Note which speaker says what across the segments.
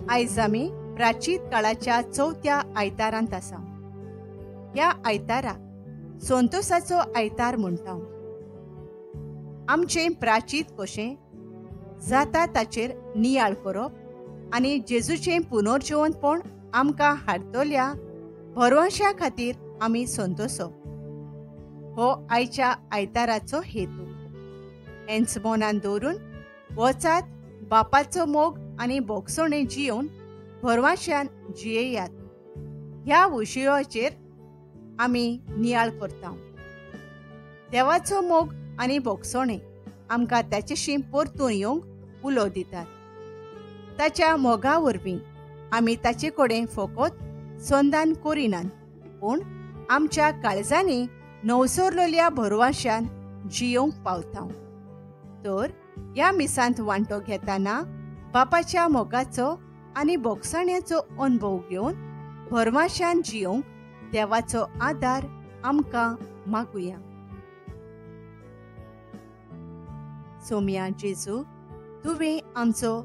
Speaker 1: आयज आमी प्राचीन काळाच्या चवथ्या आयतारांत आसा. ह्या आयताराक संतोसाचो आयतार म्हणटा. आमचें प्राचीन कशें जाता ताचेर नियाळ करप आनी जेजूचें पुनर्जिवनपण आमकां हाडटल्या भरवश्या खातीर आमी संतोसप हो आयच्या आयताराचो हेतू. हेंच मनान दवरून वचात, बापाचो मोग आनी बोगसणें जियोवन भरवश्यान जियेयात ह्या विशयाचेर आमी नियाळ करता. देवाचो मोग आनी बोगसणें आमकां ताचेशी परतून येवंक उलो दितात. ताच्या मोगा वरवीं आमी ताचे कडेन फकत संधान करिनात, पूण आमच्या काळजांनी नवसरलेल्या भरवश्यान जियोवंक पावता. तर ह्या मिसांत वांटो घेतना बापाच्या मोगाचो आनी बोगसण्याचो अनुभव घेवन भरवश्यान जियोवंक देवाचो आदार आमकां मागुया. सोम्या जेजू, तुवें आमचो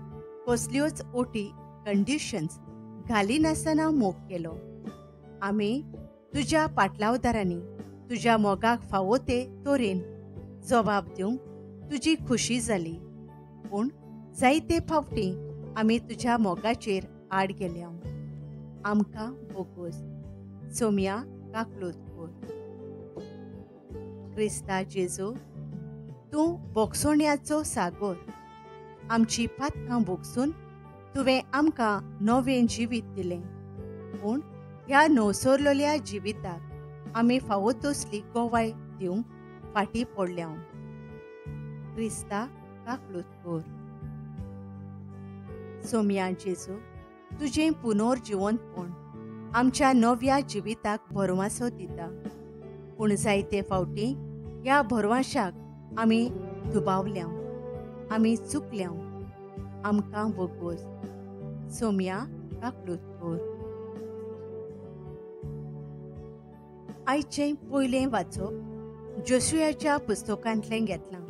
Speaker 1: कसल्योच ओटी कंडिशन्स घालिनासतना मोग केलो. आमी तुज्या पाटलावदारांनी तुज्या मोगाक फावो ते तरेन जबाब दिवंक तुजी खुशी जाली, पूण जायते फावटी आमी तुज्या मोगाचेर आड गेल्या. आमकां बोगोस. सोम्या काकलूत कोर. क्रिस्ता जेजू, तूं बोगसण्याचो सागर. आमची पातकां बोगसून तुवें आमकां नवें जिवीत दिलें, पूण ह्या नवसरलेल्या जिविताक आमी फावो तसली गोवाय दिवंक फाटीं पडल्या. Crysta काकलूत core. सोम्या जेजू, तुजें पुनर्जिवनपण आमच्या नव्या जिविताक भरवंसो दिता, पूण जायते फावटी ह्या भरवश्याक आमी दुबावल्या, आमी चुकल्या. आमकां बोगोस. सोम्या काकलूत कोर. आयचें पयलें वाचप जोशुयाच्या पुस्तकांतलें घेतलां.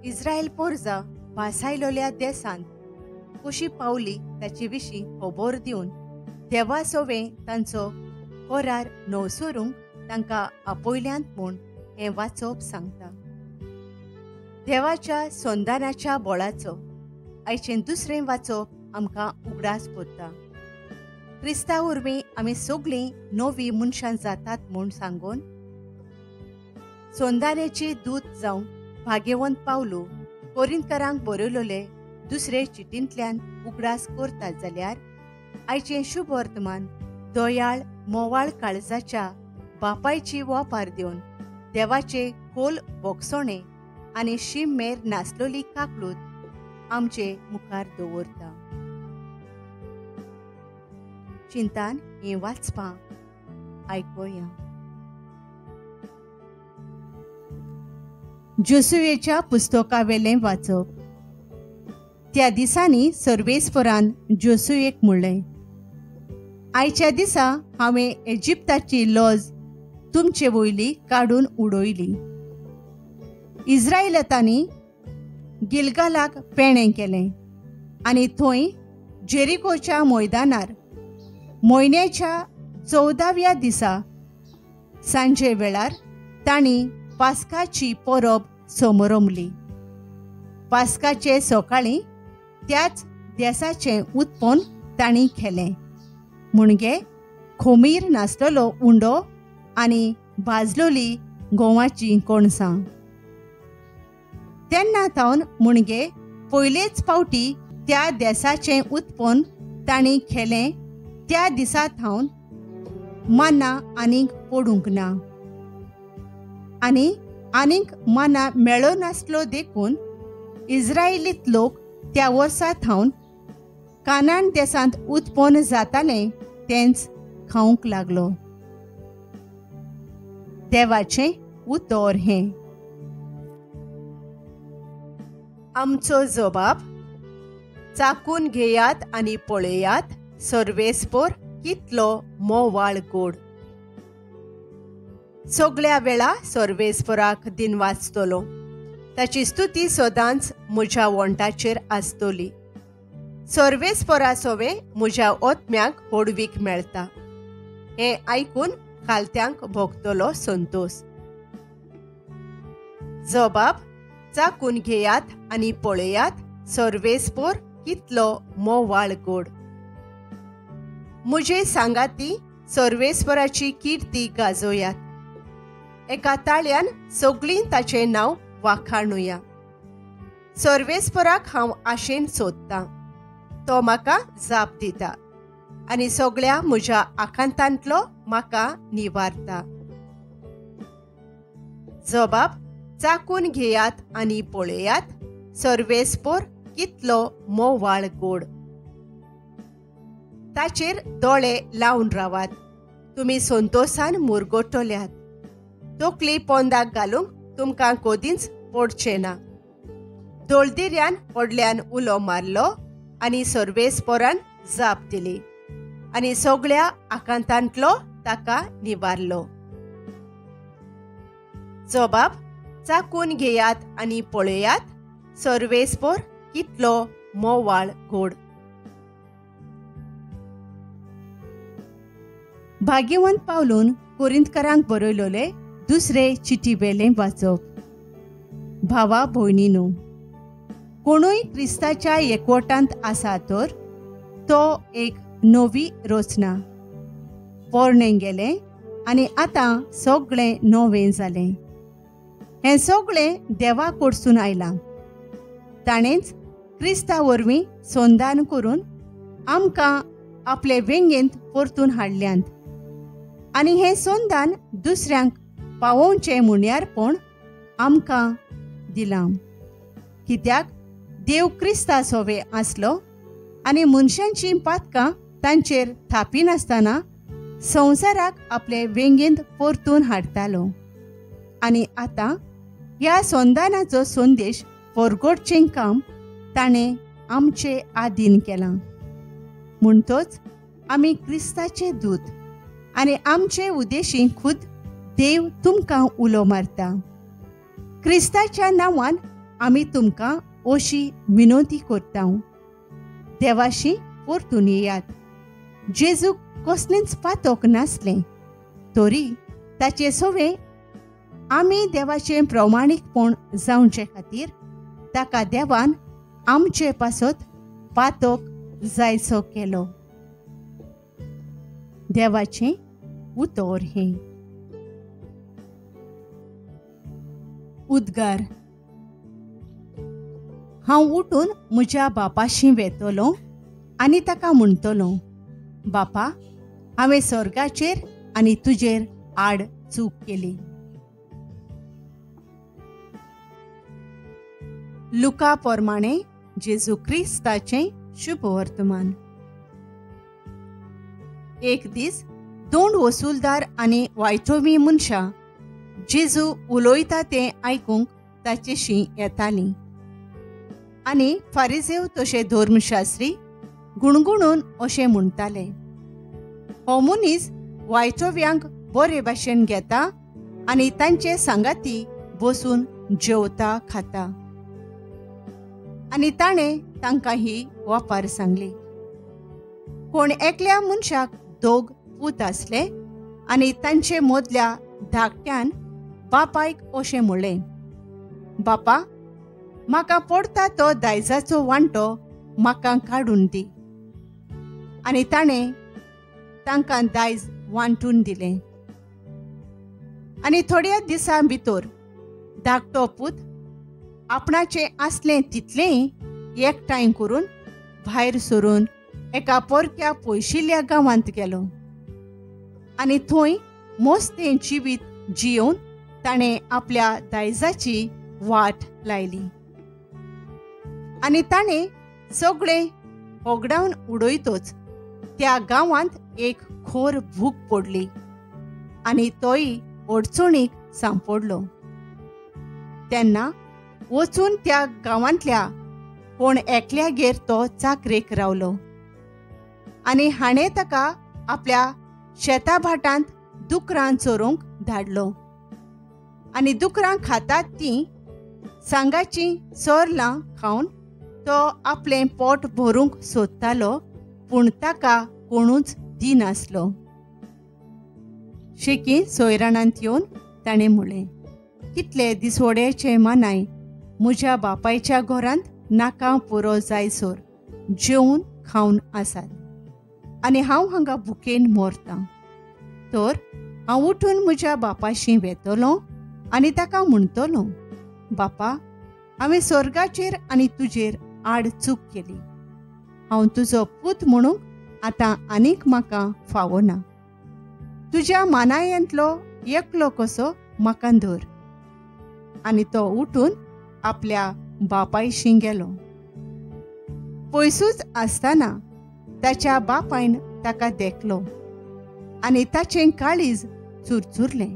Speaker 1: इस्रायल पोरजा भासायलोल्या देसांत कशी पावली ताचे विशीं खबर दिवन देवा सोवें तांचो करार नवसरूंक तांकां आपयल्यांत म्हूण हें वाचप सांगता. देवाच्या संधानाच्या बळाचो आयचें दुसरें वाचप आमकां उगडास करता. क्रिस्ता वरवीं आमी सगळीं नवीं मनशां जातात म्हूण सांगून संधानाचे दूत जावन भाग्यवंत पावलो कोरिंथकारांक बरयलोले दुसरे चिटींतल्यान उगडास करतात जाल्यार आयचें शुभ वर्तमान दोयाळ मोवाळ काळजाच्या बापायची वापार दिवन देवाचे खोल बोगसणें आनी शीम मेर नासलोली काकलूत आमचे मुखार दवरता. चिंतान हें वाचपां आयकोया. जोसुयेच्या पुस्तकावेलें वाचप. त्या दिसांनी सर्वेस्परान जोसुयेक म्हणलें, आयच्या दिसा हांवें इजिप्ताची लज तुमचे वयली काडून उडयली. इस्रायेलांनी गिलगालाक पेणें केलें आनी थंय जेरिकोच्या मैदानार म्हयन्याच्या 14व्या दिसा सांजे वेळार तांणी पास्काची परब समरंबली. पास्काचे सकाळीं त्याच देसाचें उत्पन्न तांणी केलें, म्हणजे खोमीर नासलेलो उंडो आनी भाजलोली गंवाची कणसां. तेन्ना थावन म्हणजे पयलेच फावटी त्या देसाचें उत्पन्न तांणी केलें. त्या दिसा थावन माना आनीक पडूंक ना आनीक माना मेळ्ळो नासलो देखून इस्रायलीत लोक त्या वर्सा थावन कानान देसांत उत्पन्न जातालें तेंच खावंक लागलो. देवाचें उतर हें. आमचो जबाब. चाकून घेयात आनी पळयात सर्वेस्पर कितलो मोवाळ गोड. सगळ्या वेळा सर्वेस्पराक दिन वाचतलो. ताची स्तुती सदांच म्हज्या वंटाचेर आसतली. सर्वेस्परा सोवे म्हज्या ओतम्यांक होडवीक मेळटा. हें आयकून खालत्यांक भोगतलो संतोष. जबाब: चाकून घेयात आनी पळयात, सर्वेस्पर कितलो मोवाळ गोड. म्हजे सांगाती सर्वेस्पराची किर्ती गाजोयात. एका ताळ्यान सगळीं ताचें नांव वाखाणुया. सर्वेस्पराक हांव आशेन सोदतां. तो म्हाका जाप दिता आनी सगळ्या म्हज्या आकांतांतलो म्हाका निवारता. जबाब: चाकून घेयात आनी पळयात, सर्वेस्पर कितलो मोवाळ गोड. ताचेर दोळे लावन रावात. तुमी संतोषान मुरगोटल्यात. तकली पोंदाक घालूंक तुमकां कोदींच पडचें ना. दोळदिऱ्यान व्हडल्यान उलो मारलो आनी सर्वेस्परान जाप दिली आनी सगळ्या आकांतांतलो ताका निवारलो. जबाब: चाकून घेयात आनी पळयात, सर्वेस्पर कितलो मोवाळ गोड. भाग्यवंत पावलून कोरिंथकारांक बरयलोले दुसरे चिटीवेलें वाचप. भावा भयणीनो, कोणूय क्रिस्ताच्या एकवटांत आसा तर तो एक नवी रचना. पोरणें गेलें आनी आतां सगळें नवें जालें. हें सगळें देवा कडसून आयलां. ताणेंच क्रिस्ता वरवीं संदान करून आमकां आपले वेंगेंत परतून हाडल्यांत आनी हें संदान दुसऱ्यांक पावोवचें मुण्यारपण आमकां दिलां. कित्याक देव क्रिस्ता सोवे आसलो आनी मनशांचीं पातकां तांचेर थापिनासतना संवसाराक आपले वेंगेंत परतून हाडटालो. आनी आतां ह्या संदानाचो संदेश परगोडचें काम ताणें आमचे आदीन केलां. म्हणटोच आमी क्रिस्ताचे दूत आनी आमचे उद्देशीं खुद देव तुमकां उलो मारता. क्रिस्ताच्या नांवान आमी तुमकां अशी विनोदी करता, देवाशी परतून येयात. जेजूक कसलेंच पातक नासलें, तरी ताचे सोवे आमी देवाचें प्रमाणीकपण जावचे खातीर ताका देवान आमचे पासत पातक जायचो केलो. देवाचें उतर हें. उद्गार. हांव उठून म्हज्या बापाशी वेतलो आनी ताका म्हणटलो, बापा, हांवें स्वर्गाचेर आनी तुजेर आड चूक केली. लुका प्रमाणे जेजू क्रिस्ताचें शुभ वर्तमान. एक दीस 2 वसूलदार आनी वायटोवी मनशां जेजू उलोयता तें आयकूंक ताचेशी येतालीं. आनी फारिजेव तशे धर्मशास्त्री गुणगुणून अशें म्हणटाले, हो मनीस वायटोव्यांक बरे भाशेन घेता आनी तांचे सांगाती बसून जेवता खाता. आनी ताणें तांकां ही वापार सांगली. कोण एकल्या मनशाक 2 पूत आसले आनी तांचे मदल्या धाकट्यान बापायक अशें म्हणलें, बापा, म्हाका पडटा तो दायजाचो वांटो म्हाका काडून दी. आनी ताणें तांकां दायज वांटून दिलें. आनी थोड्या दिसां भितर धाकटो पूत आपणाचें आसलें तितलेंय एकठांय करून भायर सरून एका परक्या पयशिल्ल्या गांवांत गेलो. आनी थंय मोस्तें जिवीत जियोवन ताणें आपल्या दायजाची वाट लायली. आनी ताणें सगळें होगडावन उडयतच त्या गांवांत एक खोर भूक पडली आनी तोय अडचणीक सांपडलो. तेन्ना वचून त्या गांवांतल्या कोण एकल्यागेर तो चाकरेक रावलो. आनी हाणें ताका आपल्या शेता भाटांत दुकरां चोरूंक धाडलो. आनी दुकरां खातात तीं सांगाचीं चोरलां खावन तो आपलें पोट भरूंक सोदतालो, पूण ताका कोणूच दिनासलो. शेकी सोयराणांत येवन ताणें म्हणलें, कितले दिसवड्याचे मानाय म्हज्या बापायच्या घरांत नाका पुरो जायसर जेवून खावन आसात, आनी हांव हांगा भुकेन मरतां. तर हांव उठून म्हज्या बापाशी वेतलों आनी ताका म्हणटलों, बापा, हांवें स्वर्गाचेर आनी तुजेर आड चूक केली. हांव तुजो पूत म्हणूंक आतां आनीक म्हाका फावो ना. तुज्या मानायांतलो एकलो कसो म्हाका धर. आनी तो उठून आपल्या बापायशी गेलो. पयसूच आसतना ताच्या बापायन ताका देखलो आनी ताचें काळीज चुरचुरलें.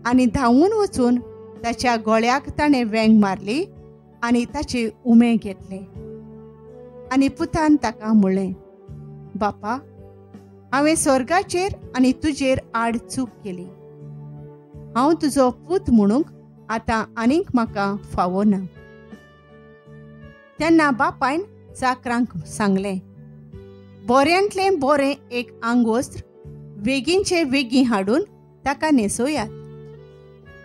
Speaker 1: आनी धांवून वचून ताच्या गळ्याक ताणें वेंग मारली आनी ताचे उमे घेतले. आनी पुतान ताका म्हणलें, बापा, हांवें स्वर्गाचेर आनी तुजेर आड चूक केली. हांव तुजो पूत म्हणूंक आतां आनीक म्हाका फावो ना. तेन्ना बापायन चाकरांक सांगलें, बऱ्यांतलें बरें एक आंगवस्त्र वेगींचे वेगीं हाडून ताका न्हेसोयात.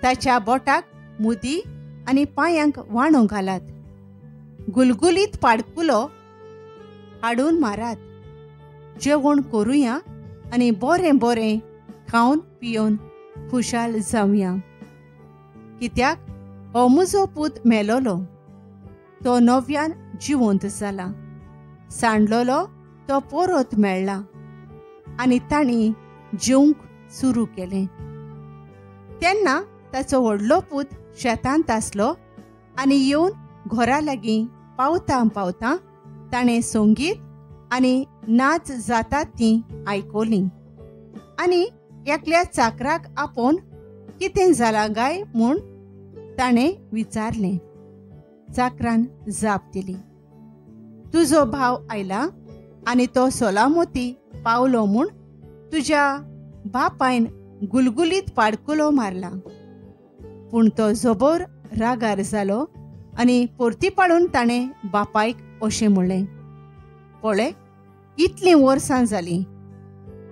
Speaker 1: ताच्या बोटाक मुदी आनी पांयांक वाणो घालात. गुलगुलीत पाडकुलो हाडून मारात. जेवण करुया आनी बरें बरें खावन पियोन खुशाल जावया. कित्याक हो म्हजो पूत मेलोलो, तो नव्यान जिवंत जाला. सांडलोलो तो परत मेळ्ळा. आनी तांणी जेवंक सुरू केलें. तेन्ना ताचो व्हडलो पूत शेतांत आसलो आनी येवन घरा लागीं पावता पावता ताणें संगीत आनी नाच जातात तीं आयकोलीं. आनी एकल्या चाकराक आपोवन कितें जालां गाय म्हूण ताणें विचारलें. चाकरान जाप दिली, तुजो भाव आयला आनी तो सोलामोती पावलो म्हूण तुज्या बापायन गुलगुलीत पाडकुलो मारला. पूण तो जोबोर रागार जालो आनी परती पाडून ताणें बापायक अशें म्हणलें, पळय, इतलीं वर्सां जालीं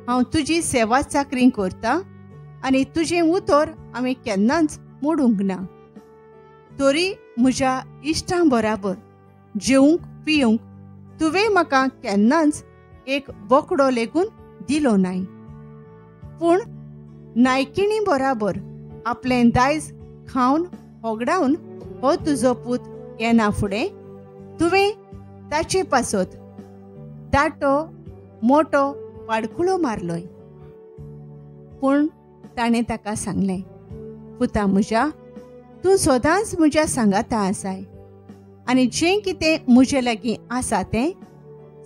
Speaker 1: हांव तुजी सेवा चाकरी करतां आनी तुजें उतर हांवें केन्नाच मोडूंक ना. तरी म्हज्या इश्टां बराबर जेवंक पिवंक तुवें म्हाका केन्नाच एक बोकडो लेगून दिलो नाय. पूण नायकिणी बराबर आपलें दायज खावन होगडावन हो तुजो पूत येना फुडें तुवें ताचे पासत दाटो मोटो पाडकुळो मारलोय. पूण ताणें ताका सांगलें, पुता म्हज्या, तूं सदांच म्हज्या सांगाता आसाय आनी जें कितें म्हजे लागीं आसा तें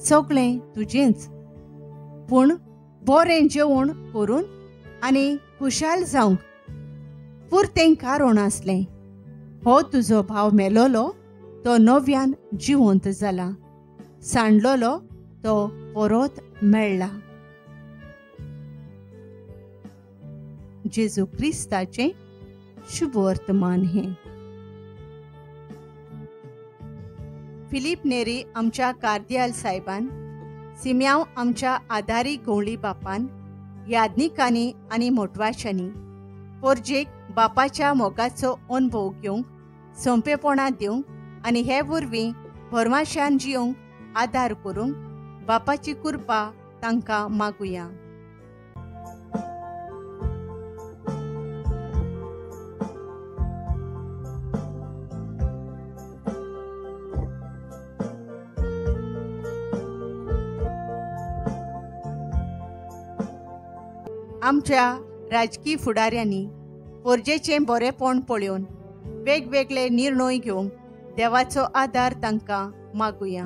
Speaker 1: सगळें तुजेंच. पूण बरें जेवण करून आनी खुशाल जावंक पुरतें कारण आसलें. हो तुजो भाव मेलोलो तो नव्यान जिवंत जाला. सांडलोलो तो परत मेळ्ळा. जेजू क्रिस्ताचें शुभ वर्तमान हें. फिलीप नेरी आमच्या कार्दियाल साहेबान, सिम्यांव आमच्या आदारी गवळी बापान, यादनिकांनी आनी मोटवाच्यांनी पोरजेक बापाच्या मोगाचो अनुभव घेवंक, सोंपेपणां दिवंक आनी हे वरवीं भरमाशान जियोंक आदार करूंक बापाची कृपा तांकां मागुया. आमच्या राजकीय फुडाऱ्यांनी पोरजेचें बरेपण पळोवन वेगवेगळे निर्णय घेवंक देवाचो आदार तांकां मागुया.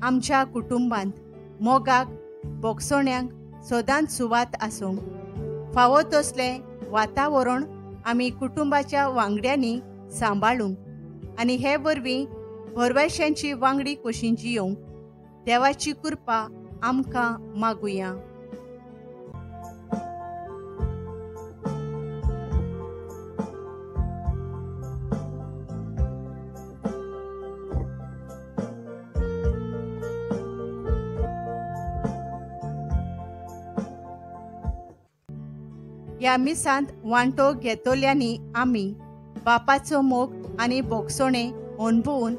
Speaker 1: आमच्या कुटुंबांत मोगाक बोगसोण्यांक सदांच सुवात आसूंक फावो तसलें वातावरण आमी कुटुंबाच्या वांगड्यांनी सांबाळूंक आनी हे वरवीं भरवशांची वांगडी कशी जियोंक देवाची कृपा आमकां मागुया. ह्या मिसांत वांटो घेतोल्यांनी आमी बापाचो मोग आनी बोगसोणे अणभवून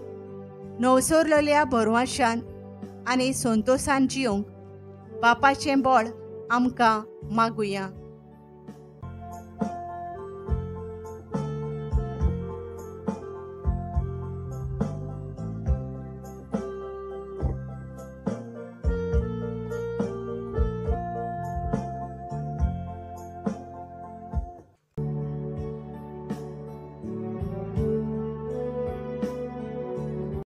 Speaker 1: नवसरलेल्या भरवशान आनी संतोशान जियोंक बापाचें बळ आमकां मागुया.